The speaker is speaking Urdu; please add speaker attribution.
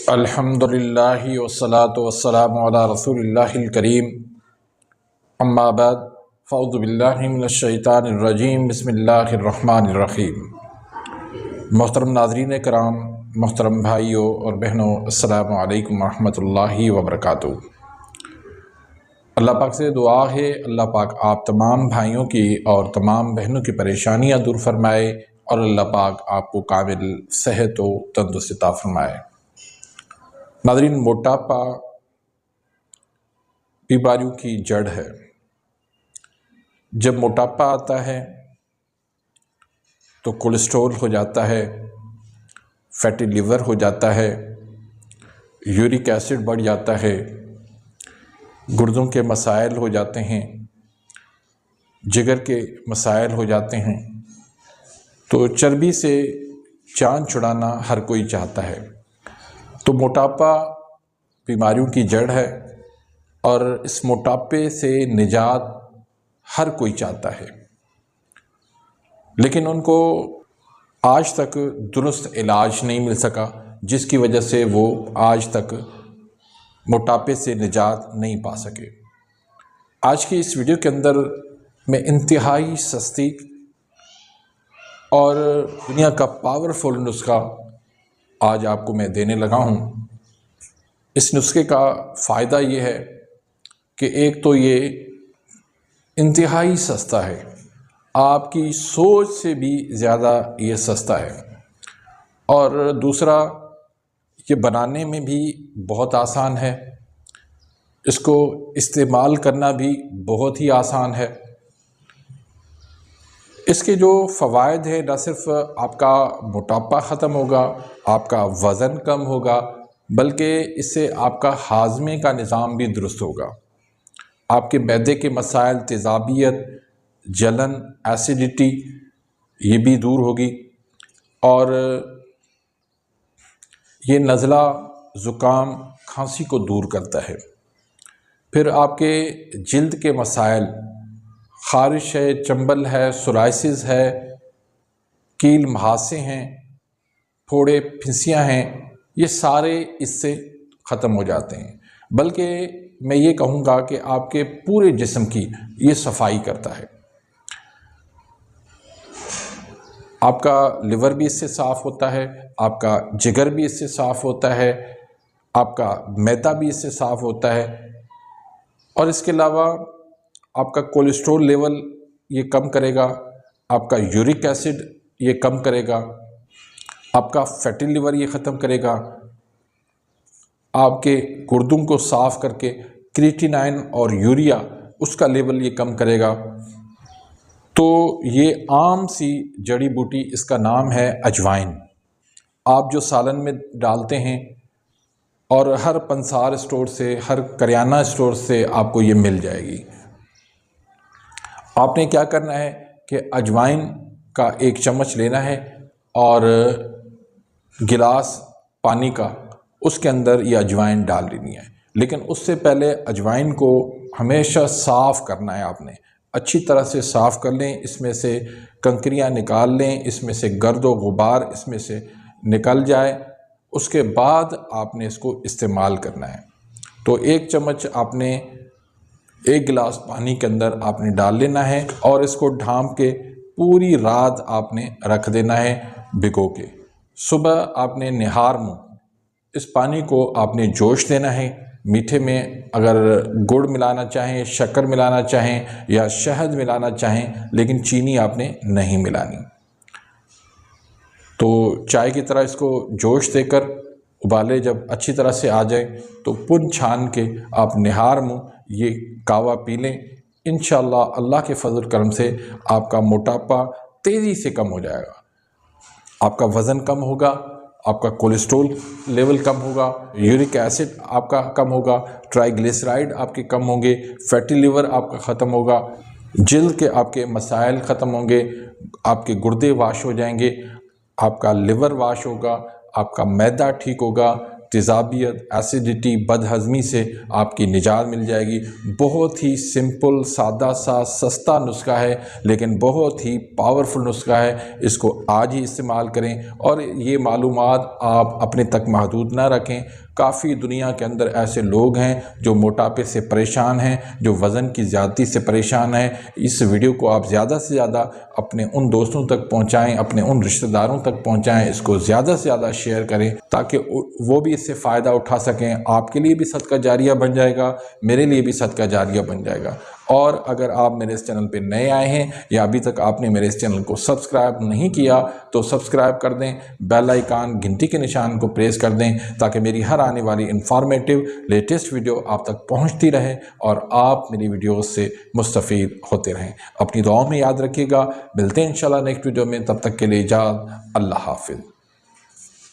Speaker 1: الحمدللہ والصلاة والسلام علی رسول اللہ الکریم، اما بعد فاعوذ باللہ من الشیطان الرجیم، بسم اللہ الرحمن الرحیم۔ محترم ناظرین کرام، محترم بھائیوں اور بہنوں، السلام علیکم ورحمۃ اللہ وبرکاتہ۔ اللہ پاک سے دعا ہے اللہ پاک آپ تمام بھائیوں کی اور تمام بہنوں کی پریشانیاں دور فرمائے اور اللہ پاک آپ کو کامل صحت و تندرستی عطا فرمائے۔ ناظرین، موٹاپا بیماریوں کی جڑ ہے۔ جب موٹاپا آتا ہے تو کولیسٹرول ہو جاتا ہے، فیٹی لیور ہو جاتا ہے، یورک ایسڈ بڑھ جاتا ہے، گردوں کے مسائل ہو جاتے ہیں، جگر کے مسائل ہو جاتے ہیں۔ تو چربی سے جان چھڑانا ہر کوئی چاہتا ہے۔ تو موٹاپا بیماریوں کی جڑ ہے اور اس موٹاپے سے نجات ہر کوئی چاہتا ہے، لیکن ان کو آج تک درست علاج نہیں مل سکا، جس کی وجہ سے وہ آج تک موٹاپے سے نجات نہیں پا سکے۔ آج کی اس ویڈیو کے اندر میں انتہائی سستی اور دنیا کا پاورفل نسخہ آج آپ کو میں دینے لگا ہوں۔ اس نسخے کا فائدہ یہ ہے کہ ایک تو یہ انتہائی سستا ہے، آپ کی سوچ سے بھی زیادہ یہ سستا ہے، اور دوسرا یہ بنانے میں بھی بہت آسان ہے، اس کو استعمال کرنا بھی بہت ہی آسان ہے۔ اس کے جو فوائد ہیں، نہ صرف آپ کا موٹاپا ختم ہوگا، آپ کا وزن کم ہوگا، بلکہ اس سے آپ کا ہاضمے کا نظام بھی درست ہوگا، آپ کے معدے کے مسائل، تیزابیت، جلن، ایسیڈیٹی یہ بھی دور ہوگی، اور یہ نزلہ، زکام، کھانسی کو دور کرتا ہے۔ پھر آپ کے جلد کے مسائل، خارش ہے، چنبل ہے، سورائسس ہے، کیل مہاسے ہیں، پھوڑے پھنسیاں ہیں، یہ سارے اس سے ختم ہو جاتے ہیں۔ بلکہ میں یہ کہوں گا کہ آپ کے پورے جسم کی یہ صفائی کرتا ہے۔ آپ کا لیور بھی اس سے صاف ہوتا ہے، آپ کا جگر بھی اس سے صاف ہوتا ہے، آپ کا معدہ بھی اس سے صاف ہوتا ہے، اور اس کے علاوہ آپ کا کولیسٹرول لیول یہ کم کرے گا، آپ کا یورک ایسڈ یہ کم کرے گا، آپ کا فیٹی لیور یہ ختم کرے گا، آپ کے گردوں کو صاف کر کے کریٹینائن اور یوریا اس کا لیول یہ کم کرے گا۔ تو یہ عام سی جڑی بوٹی، اس کا نام ہے اجوائن۔ آپ جو سالن میں ڈالتے ہیں، اور ہر پنسار اسٹور سے، ہر کریانہ اسٹور سے آپ کو یہ مل جائے گی۔ آپ نے کیا کرنا ہے کہ اجوائن کا 1 چمچ لینا ہے، اور گلاس پانی کا اس کے اندر یہ اجوائن ڈال دینی ہے۔ لیکن اس سے پہلے اجوائن کو ہمیشہ صاف کرنا ہے، آپ نے اچھی طرح سے صاف کر لیں، اس میں سے کنکریاں نکال لیں، اس میں سے گرد و غبار اس میں سے نکل جائے، اس کے بعد آپ نے اس کو استعمال کرنا ہے۔ تو 1 چمچ آپ نے 1 گلاس پانی کے اندر آپ نے ڈال لینا ہے، اور اس کو ڈھانپ کے پوری رات آپ نے رکھ دینا ہے بھگو کے۔ صبح آپ نے نہار منہ اس پانی کو آپ نے جوش دینا ہے۔ میٹھے میں اگر گڑ ملانا چاہیں، شکر ملانا چاہیں، یا شہد ملانا چاہیں، لیکن چینی آپ نے نہیں ملانی۔ تو چائے کی طرح اس کو جوش دے کر ابالے جب اچھی طرح سے آ جائے، تو پن چھان کے آپ نہار منہ یہ کہوا پی لیں۔ انشاءاللہ اللہ کے فضل کرم سے آپ کا موٹاپا تیزی سے کم ہو جائے گا، آپ کا وزن کم ہوگا، آپ کا کولیسٹرول لیول کم ہوگا، یورک ایسڈ آپ کا کم ہوگا، ٹرائی گلیسرائڈ آپ کے کم ہوں گے، فیٹی لیور آپ کا ختم ہوگا، جلد کے آپ کے مسائل ختم ہوں گے، آپ کے گردے واش ہو جائیں گے، آپ کا لیور واش ہوگا، آپ کا معدہ ٹھیک ہوگا، تیزابیت، ایسیڈیٹی، بد ہضمی سے آپ کی نجات مل جائے گی۔ بہت ہی سمپل، سادہ سا، سستا نسخہ ہے، لیکن بہت ہی پاورفل نسخہ ہے۔ اس کو آج ہی استعمال کریں، اور یہ معلومات آپ اپنے تک محدود نہ رکھیں۔ کافی دنیا کے اندر ایسے لوگ ہیں جو موٹاپے سے پریشان ہیں، جو وزن کی زیادتی سے پریشان ہیں۔ اس ویڈیو کو آپ زیادہ سے زیادہ اپنے ان دوستوں تک پہنچائیں، اپنے ان رشتہ داروں تک پہنچائیں، اس کو زیادہ سے زیادہ شیئر کریں تاکہ وہ بھی اس سے فائدہ اٹھا سکیں۔ آپ کے لیے بھی صدقہ جاریہ بن جائے گا، میرے لیے بھی صدقہ جاریہ بن جائے گا۔ اور اگر آپ میرے اس چینل پہ نئے آئے ہیں یا ابھی تک آپ نے میرے اس چینل کو سبسکرائب نہیں کیا تو سبسکرائب کر دیں، بیل آئیکن گھنٹی کے نشان کو پریس کر دیں تاکہ میری ہر آنے والی انفارمیٹیو لیٹسٹ ویڈیو آپ تک پہنچتی رہے اور آپ میری ویڈیوز سے مستفید ہوتے رہیں۔ اپنی دعاؤں میں یاد رکھیے گا، ملتے ہیں انشاءاللہ نیکسٹ ویڈیو میں، تب تک کے لیے اجازت، اللہ حافظ۔